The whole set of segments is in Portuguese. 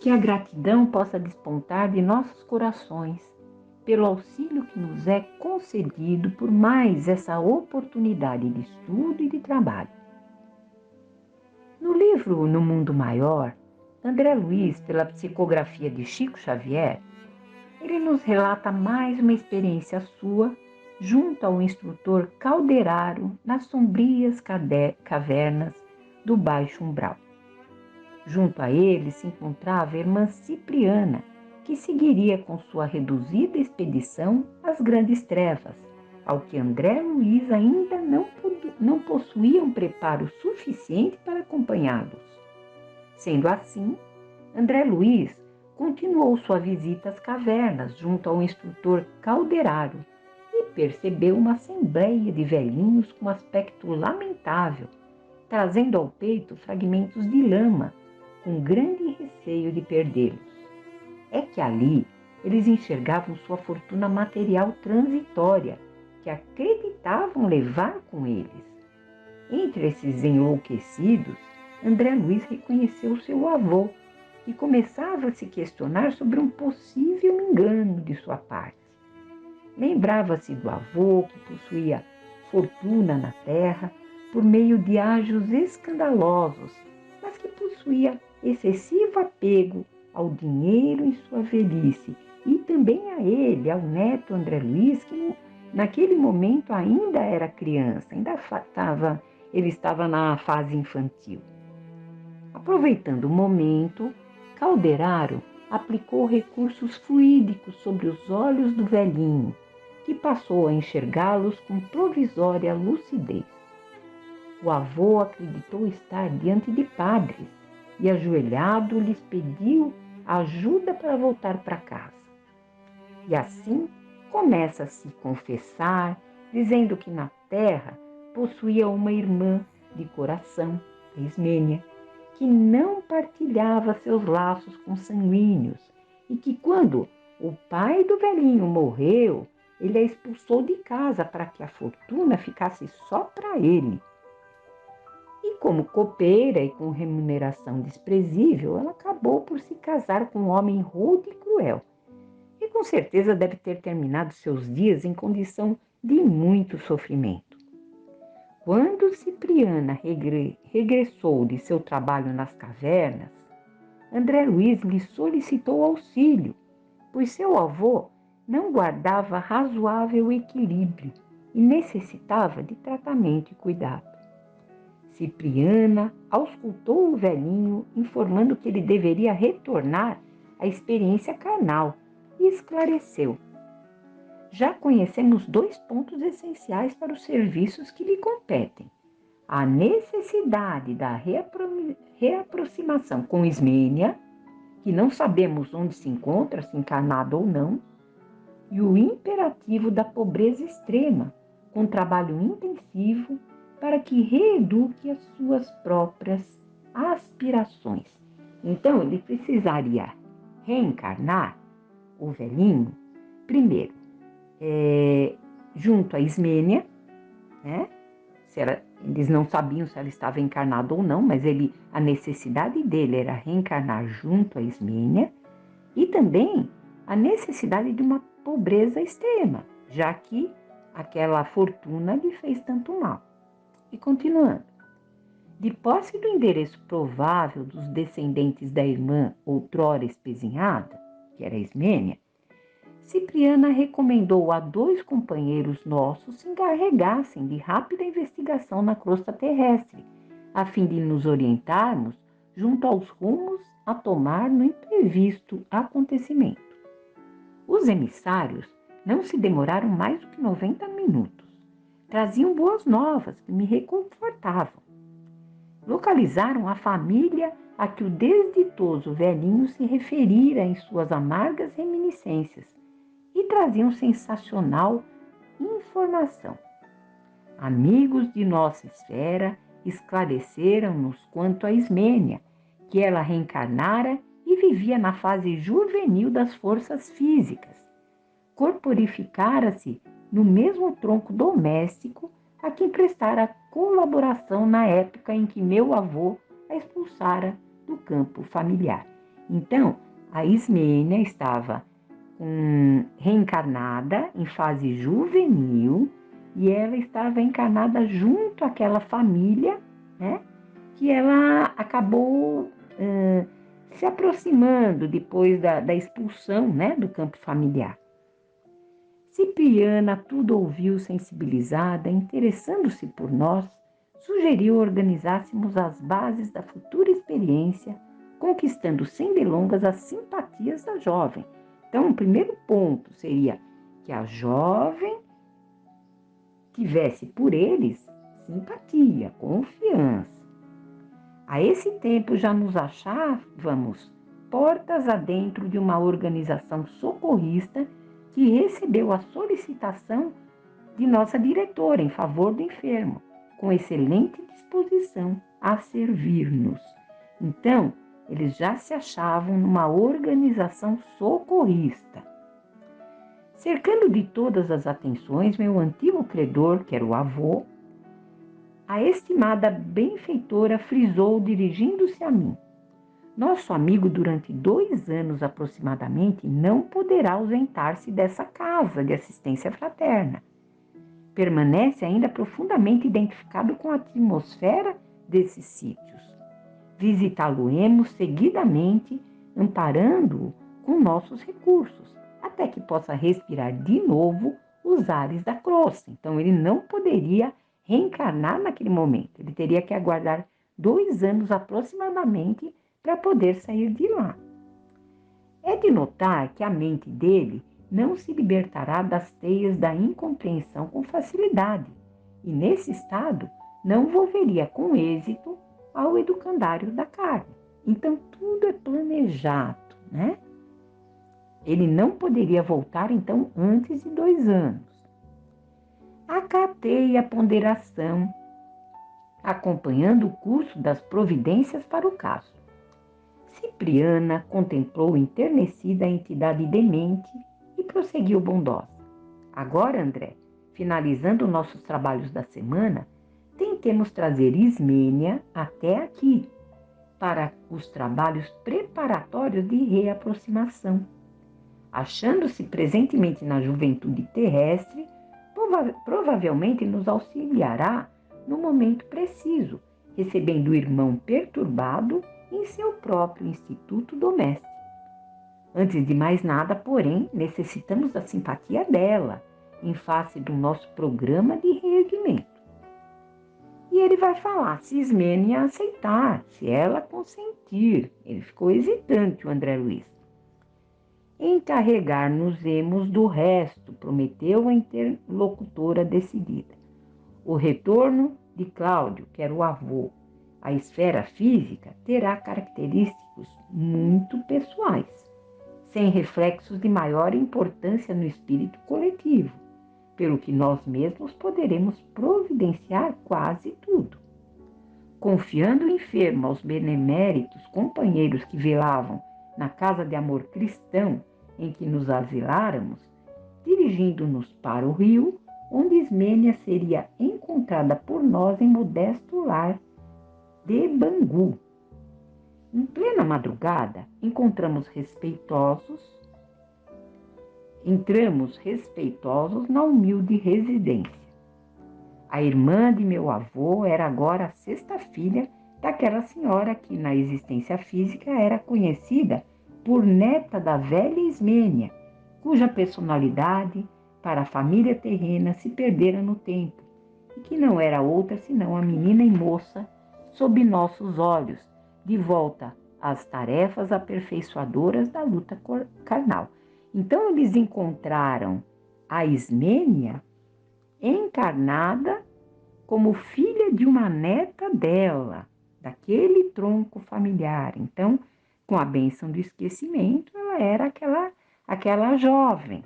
Que a gratidão possa despontar de nossos corações pelo auxílio que nos é concedido por mais essa oportunidade de estudo e de trabalho. No livro No Mundo Maior, André Luiz, pela psicografia de Chico Xavier, ele nos relata mais uma experiência sua junto ao instrutor Calderaro nas sombrias cavernas do Baixo Umbral. Junto a ele se encontrava a irmã Cipriana, que seguiria com sua reduzida expedição às grandes trevas, ao que André Luiz ainda não possuía um preparo suficiente para acompanhá-los. Sendo assim, André Luiz continuou sua visita às cavernas junto ao instrutor Calderaro e percebeu uma assembleia de velhinhos com aspecto lamentável, trazendo ao peito fragmentos de lama, com grande receio de perdê-los. É que ali eles enxergavam sua fortuna material transitória, que acreditavam levar com eles. Entre esses enlouquecidos, André Luiz reconheceu seu avô, que começava a se questionar sobre um possível engano de sua parte. Lembrava-se do avô, que possuía fortuna na terra por meio de ágios escandalosos, mas que possuía excessivo apego ao dinheiro em sua velhice e também a ele, ao neto André Luiz, que naquele momento ainda era criança, ele estava na fase infantil. Aproveitando o momento, Calderaro aplicou recursos fluídicos sobre os olhos do velhinho, que passou a enxergá-los com provisória lucidez. O avô acreditou estar diante de padres e, ajoelhado, lhes pediu ajuda para voltar para casa. E assim começa a se confessar, dizendo que na terra possuía uma irmã de coração, a Ismênia, que não partilhava seus laços consanguíneos e que, quando o pai do velhinho morreu, ele a expulsou de casa para que a fortuna ficasse só para ele. E como copeira e com remuneração desprezível, ela acabou por se casar com um homem rude e cruel. E com certeza deve ter terminado seus dias em condição de muito sofrimento. Quando Cipriana regressou de seu trabalho nas cavernas, André Luiz lhe solicitou auxílio, pois seu avô não guardava razoável equilíbrio e necessitava de tratamento e cuidado. Cipriana auscultou o velhinho, informando que ele deveria retornar à experiência carnal, e esclareceu: já conhecemos 2 pontos essenciais para os serviços que lhe competem: a necessidade da reaproximação com Ismênia, que não sabemos onde se encontra, se encarnada ou não, e o imperativo da pobreza extrema, com trabalho intensivo para que reeduque as suas próprias aspirações. Então, ele precisaria reencarnar o velhinho, primeiro, junto a Ismênia, né? Eles não sabiam se ela estava encarnada ou não, mas a necessidade dele era reencarnar junto a Ismênia, e também a necessidade de uma pobreza extrema, já que aquela fortuna lhe fez tanto mal. E continuando, de posse do endereço provável dos descendentes da irmã outrora espezinhada, que era Ismênia, Cipriana recomendou a 2 companheiros nossos se encarregassem de rápida investigação na crosta terrestre, a fim de nos orientarmos junto aos rumos a tomar no imprevisto acontecimento. Os emissários não se demoraram mais do que 90 minutos. Traziam boas novas que me reconfortavam. Localizaram a família a que o desditoso velhinho se referira em suas amargas reminiscências e traziam sensacional informação. Amigos de nossa esfera esclareceram-nos quanto a Ismênia, que ela reencarnara e vivia na fase juvenil das forças físicas. Corporificara-se no mesmo tronco doméstico a quem prestara colaboração na época em que meu avô a expulsara do campo familiar. Então, a Ismênia estava reencarnada em fase juvenil e ela estava encarnada junto àquela família, né, que ela acabou se aproximando depois da expulsão, né, do campo familiar. Cipriana tudo ouviu sensibilizada, interessando-se por nós, sugeriu organizássemos as bases da futura experiência, conquistando sem delongas as simpatias da jovem. Então, o primeiro ponto seria que a jovem tivesse por eles simpatia, confiança. A esse tempo já nos achávamos portas adentro de uma organização socorrista que recebeu a solicitação de nossa diretora em favor do enfermo, com excelente disposição a servir-nos. Então, eles já se achavam numa organização socorrista. Cercando de todas as atenções meu antigo credor, que era o avô, a estimada benfeitora frisou dirigindo-se a mim: nosso amigo, durante 2 anos aproximadamente, não poderá ausentar-se dessa casa de assistência fraterna. Permanece ainda profundamente identificado com a atmosfera desses sítios. Visitá-lo-emos seguidamente, amparando-o com nossos recursos, até que possa respirar de novo os ares da crosta. Então, ele não poderia reencarnar naquele momento. Ele teria que aguardar 2 anos aproximadamente para poder sair de lá. É de notar que a mente dele não se libertará das teias da incompreensão com facilidade, e nesse estado não volveria com êxito ao educandário da carne. Então tudo é planejado, né? Ele não poderia voltar então antes de 2 anos. Acatei a ponderação, acompanhando o curso das providências para o caso. Cipriana contemplou enternecida a entidade demente e prosseguiu bondosa: agora, André, finalizando nossos trabalhos da semana, tentemos trazer Ismênia até aqui, para os trabalhos preparatórios de reaproximação. Achando-se presentemente na juventude terrestre, provavelmente nos auxiliará no momento preciso, recebendo o irmão perturbado em seu próprio instituto doméstico. Antes de mais nada, porém, necessitamos da simpatia dela, em face do nosso programa de reerguimento. E ele vai falar, se Ismênia aceitar, se ela consentir. Ele ficou hesitante, o André Luiz. Encarregar-nos-emos do resto, prometeu a interlocutora decidida. O retorno de Cláudio, que era o avô, à esfera física, terá característicos muito pessoais, sem reflexos de maior importância no espírito coletivo, pelo que nós mesmos poderemos providenciar quase tudo. Confiando o enfermo aos beneméritos companheiros que velavam na casa de amor cristão em que nos asiláramos, dirigindo-nos para o rio, onde Ismênia seria encontrada por nós em modesto lar de Bangu. Em plena madrugada, entramos respeitosos na humilde residência. A irmã de meu avô era agora a 6ª filha daquela senhora que, na existência física, era conhecida por neta da velha Ismênia, cuja personalidade para a família terrena se perdera no tempo, e que não era outra senão a menina e moça sob nossos olhos, de volta às tarefas aperfeiçoadoras da luta carnal. Então eles encontraram a Ismênia encarnada como filha de uma neta dela, daquele tronco familiar. Então, com a bênção do esquecimento, ela era aquela jovem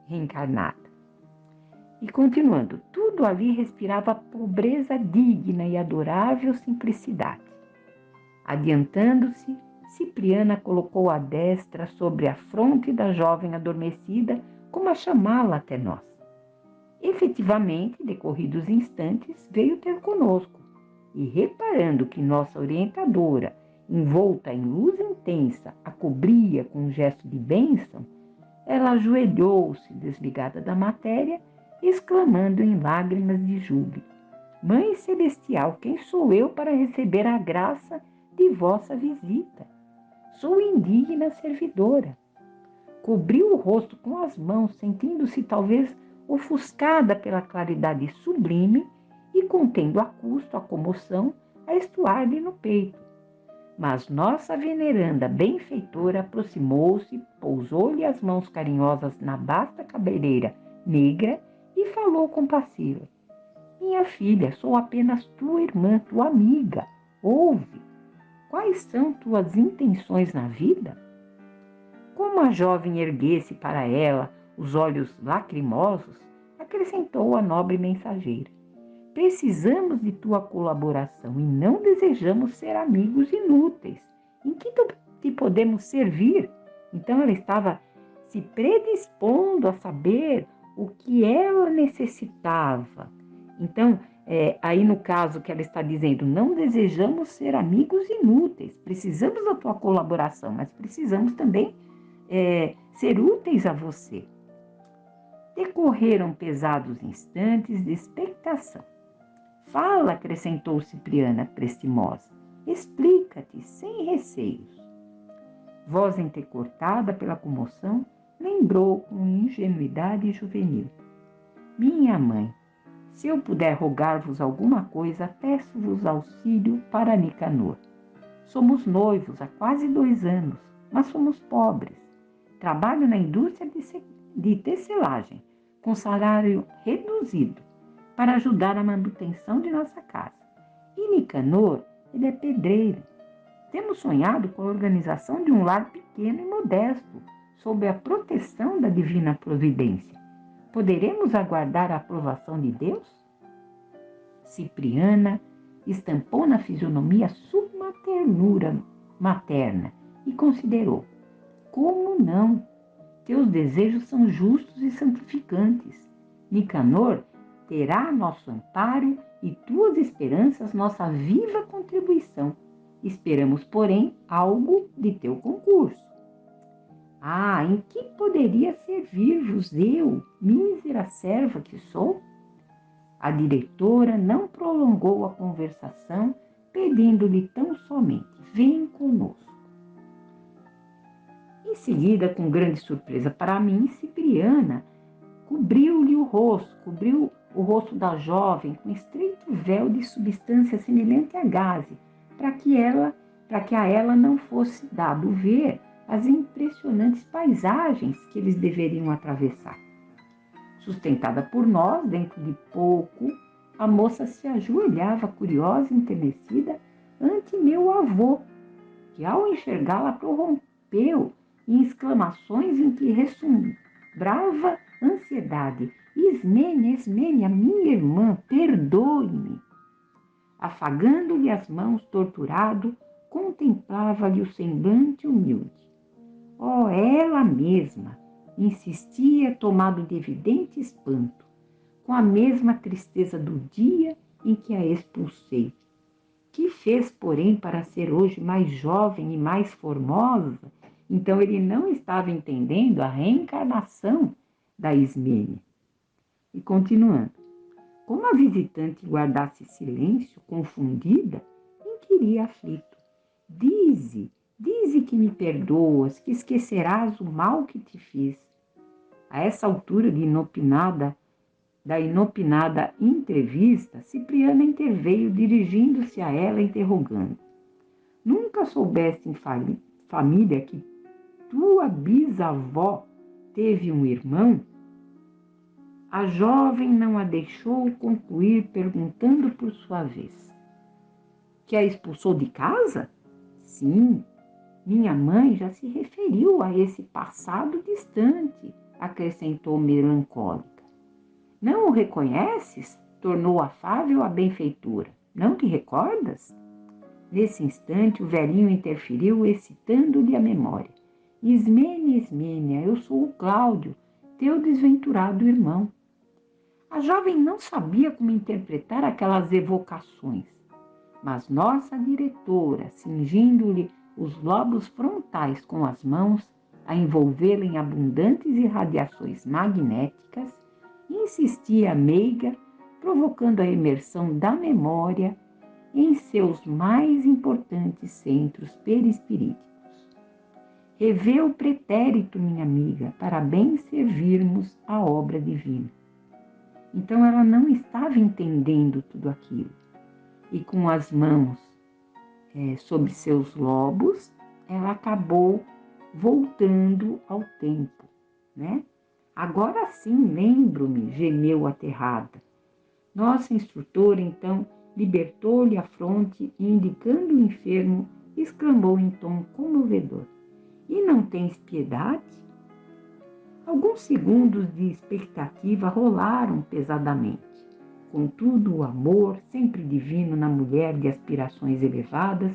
reencarnada. E continuando, tudo ali respirava pobreza digna e adorável simplicidade. Adiantando-se, Cipriana colocou a destra sobre a fronte da jovem adormecida, como a chamá-la até nós. Efetivamente, decorridos instantes, veio ter conosco, e reparando que nossa orientadora envolta em luz intensa, a cobria com um gesto de bênção, ela ajoelhou-se, desligada da matéria, exclamando em lágrimas de júbilo: Mãe Celestial, quem sou eu para receber a graça de vossa visita? Sou indigna servidora. Cobriu o rosto com as mãos, sentindo-se talvez ofuscada pela claridade sublime e contendo a custo a comoção a estuar-lhe no peito. Mas nossa veneranda benfeitora aproximou-se, pousou-lhe as mãos carinhosas na vasta cabeleira negra e falou compassiva: Minha filha, sou apenas tua irmã, tua amiga. Ouve, quais são tuas intenções na vida? Como a jovem erguesse para ela os olhos lacrimosos, acrescentou a nobre mensageira: Precisamos de tua colaboração e não desejamos ser amigos inúteis. Em que te podemos servir? Então ela estava se predispondo a saber o que ela necessitava. Então, aí no caso que ela está dizendo, não desejamos ser amigos inúteis, precisamos da tua colaboração, mas precisamos também ser úteis a você. Decorreram pesados instantes de expectação. Fala, acrescentou Cipriana, prestimosa. Explica-te, sem receios. Voz entrecortada pela comoção, lembrou com ingenuidade juvenil: Minha mãe, se eu puder rogar-vos alguma coisa, peço-vos auxílio para Nicanor. Somos noivos há quase 2 anos, mas somos pobres. Trabalho na indústria de tecelagem, com salário reduzido, para ajudar a manutenção de nossa casa. E Nicanor, ele é pedreiro. Temos sonhado com a organização de um lar pequeno e modesto, sob a proteção da divina providência. Poderemos aguardar a aprovação de Deus? Cipriana estampou na fisionomia suma ternura materna e considerou: Como não? Teus desejos são justos e santificantes. Nicanor terá nosso amparo e tuas esperanças nossa viva contribuição. Esperamos, porém, algo de teu concurso. Em que poderia servir-vos eu, mísera serva que sou? A diretora não prolongou a conversação, pedindo-lhe tão somente: Vem conosco. Em seguida, com grande surpresa para mim, Cipriana cobriu o rosto da jovem com estreito véu de substância semelhante a gaze, para que a ela não fosse dado ver as impressionantes paisagens que eles deveriam atravessar. Sustentada por nós, dentro de pouco, a moça se ajoelhava curiosa e enternecida ante meu avô, que ao enxergá-la prorrompeu em exclamações em que ressumbrava ansiedade: Ismênia, Ismênia, minha irmã, perdoe-me. Afagando-lhe as mãos, torturado, contemplava-lhe o semblante humilde. Ela mesma, insistia, tomado de evidente espanto, com a mesma tristeza do dia em que a expulsei. Que fez, porém, para ser hoje mais jovem e mais formosa? Então ele não estava entendendo a reencarnação da Ismênia. E continuando: como a visitante guardasse silêncio, confundida, inquiria aflito: Dize que me perdoas, que esquecerás o mal que te fiz. A essa altura da inopinada entrevista, Cipriana interveio, dirigindo-se a ela, interrogando: Nunca soubeste em família que tua bisavó teve um irmão? A jovem não a deixou concluir, perguntando por sua vez: Que a expulsou de casa? Sim, minha mãe já se referiu a esse passado distante, acrescentou melancólica. Não o reconheces? Tornou afável a benfeitora. Não te recordas? Nesse instante, o velhinho interferiu, excitando-lhe a memória. Ismênia, Ismênia, eu sou o Cláudio, teu desventurado irmão. A jovem não sabia como interpretar aquelas evocações. Mas nossa diretora, cingindo-lhe os lobos frontais com as mãos, a envolvê-la em abundantes irradiações magnéticas, insistia meiga, provocando a imersão da memória em seus mais importantes centros perispiríticos. Revê o pretérito, minha amiga, para bem servirmos a obra divina. Então ela não estava entendendo tudo aquilo. E com as mãos sobre seus lobos, ela acabou voltando ao tempo, né? Agora sim, lembro-me, gemeu aterrada. Nossa instrutora, então, libertou-lhe a fronte e, indicando o enfermo, exclamou em tom comovedor: "E não tens piedade?" Alguns segundos de expectativa rolaram pesadamente. Contudo, o amor, sempre divino na mulher de aspirações elevadas,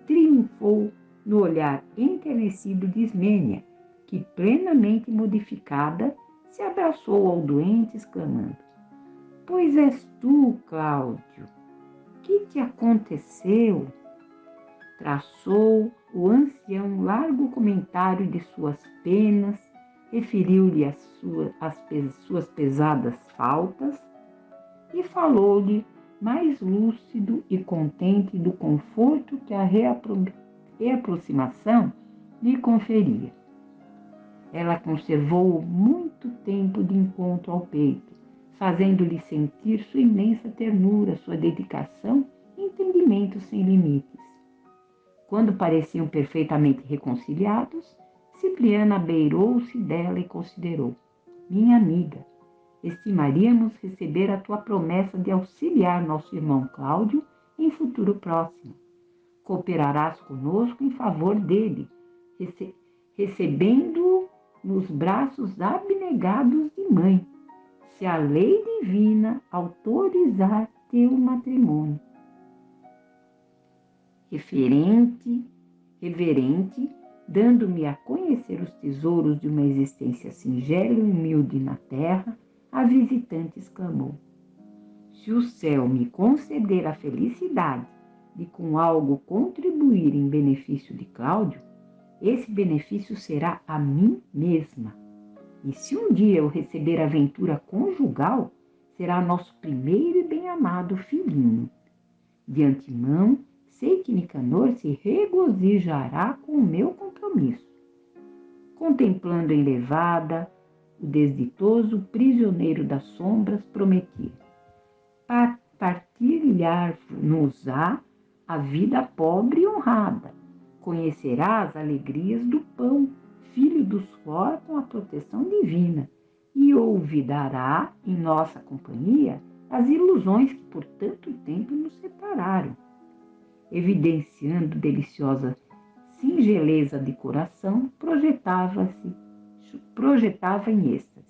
triunfou no olhar enternecido de Ismênia, que, plenamente modificada, se abraçou ao doente, exclamando: "Pois és tu, Cláudio. Que te aconteceu?" Traçou o ancião largo comentário de suas penas, referiu-lhe as suas pesadas faltas e falou-lhe mais lúcido e contente do conforto que a reaproximação lhe conferia. Ela conservou muito tempo de encontro ao peito, fazendo-lhe sentir sua imensa ternura, sua dedicação e entendimento sem limites. Quando pareciam perfeitamente reconciliados, Cipriana beirou-se dela e considerou: "Minha amiga, estimaríamos receber a tua promessa de auxiliar nosso irmão Cláudio em futuro próximo. Cooperarás conosco em favor dele, recebendo-o nos braços abnegados de mãe, se a lei divina autorizar teu matrimônio." Reverente, dando-me a conhecer os tesouros de uma existência singela e humilde na terra, a visitante exclamou: "Se o céu me conceder a felicidade de com algo contribuir em benefício de Cláudio, esse benefício será a mim mesma. E se um dia eu receber a ventura conjugal, será nosso primeiro e bem-amado filhinho. De antemão, sei que Nicanor se regozijará com o meu compromisso." Contemplando enlevada, o desditoso prisioneiro das sombras prometia: "Partilhar-nos-á a vida pobre e honrada. Conhecerá as alegrias do pão, filho do suor com a proteção divina, e olvidará em nossa companhia as ilusões que por tanto tempo nos separaram." Evidenciando deliciosa singeleza de coração, projetava em êxtase: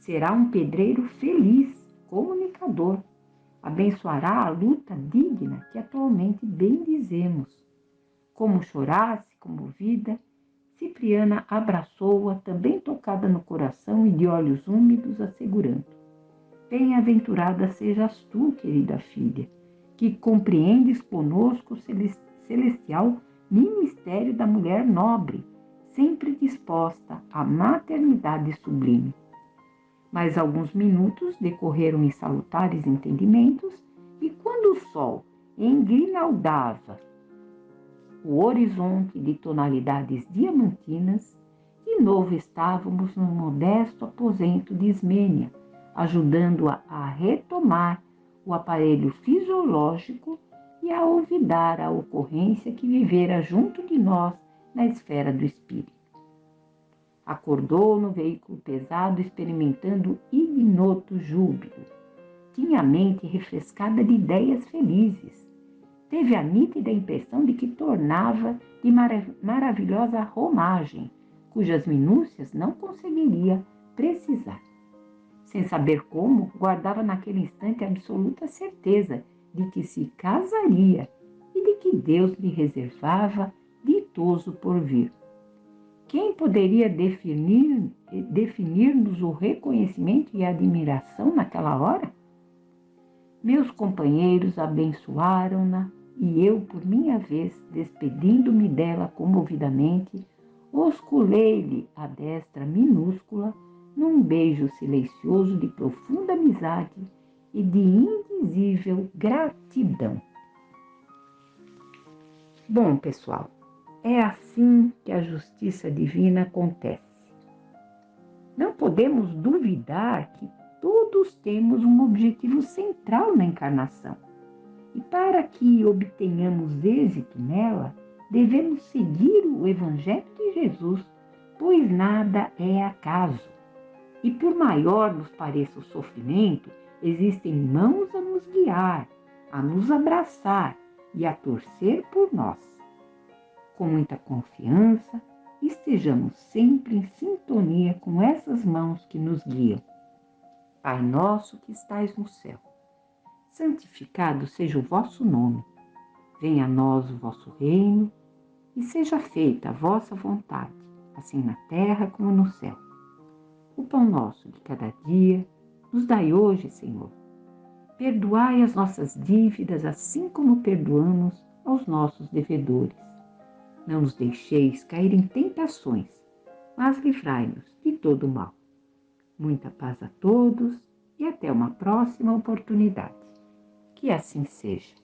"Será um pedreiro feliz, comunicador. Abençoará a luta digna que atualmente bendizemos." Como chorasse, comovida, Cipriana abraçou-a, também tocada no coração e de olhos úmidos, assegurando: "Bem-aventurada sejas tu, querida filha, que compreendes conosco o celestial ministério da mulher nobre, sempre disposta à maternidade sublime." Mais alguns minutos decorreram em salutares entendimentos, e quando o sol engrinaldava o horizonte de tonalidades diamantinas, de novo estávamos no modesto aposento de Ismênia, ajudando-a a retomar o aparelho fisiológico e a olvidar a ocorrência que vivera junto de nós na esfera do espírito. Acordou no veículo pesado, experimentando ignoto júbilo. Tinha a mente refrescada de ideias felizes. Teve a nítida impressão de que tornava de maravilhosa romagem, cujas minúcias não conseguiria precisar. Sem saber como, guardava naquele instante a absoluta certeza de que se casaria e de que Deus lhe reservava ditoso porvir. Quem poderia definir-nos o reconhecimento e a admiração naquela hora? Meus companheiros abençoaram-na, E eu, por minha vez, despedindo-me dela comovidamente, osculei-lhe a destra minúscula num beijo silencioso de profunda amizade e de indizível gratidão. Bom, pessoal, é assim que a justiça divina acontece. Não podemos duvidar que todos temos um objetivo central na encarnação. E para que obtenhamos êxito nela, devemos seguir o Evangelho de Jesus, pois nada é acaso. E por maior nos pareça o sofrimento, existem mãos a nos guiar, a nos abraçar e a torcer por nós. Com muita confiança, estejamos sempre em sintonia com essas mãos que nos guiam. Pai nosso que estais no céu, santificado seja o vosso nome. Venha a nós o vosso reino e seja feita a vossa vontade, assim na terra como no céu. O pão nosso de cada dia nos dai hoje, Senhor. Perdoai as nossas dívidas, assim como perdoamos aos nossos devedores. Não nos deixeis cair em tentações, mas livrai-nos de todo o mal. Muita paz a todos e até uma próxima oportunidade. Que assim seja.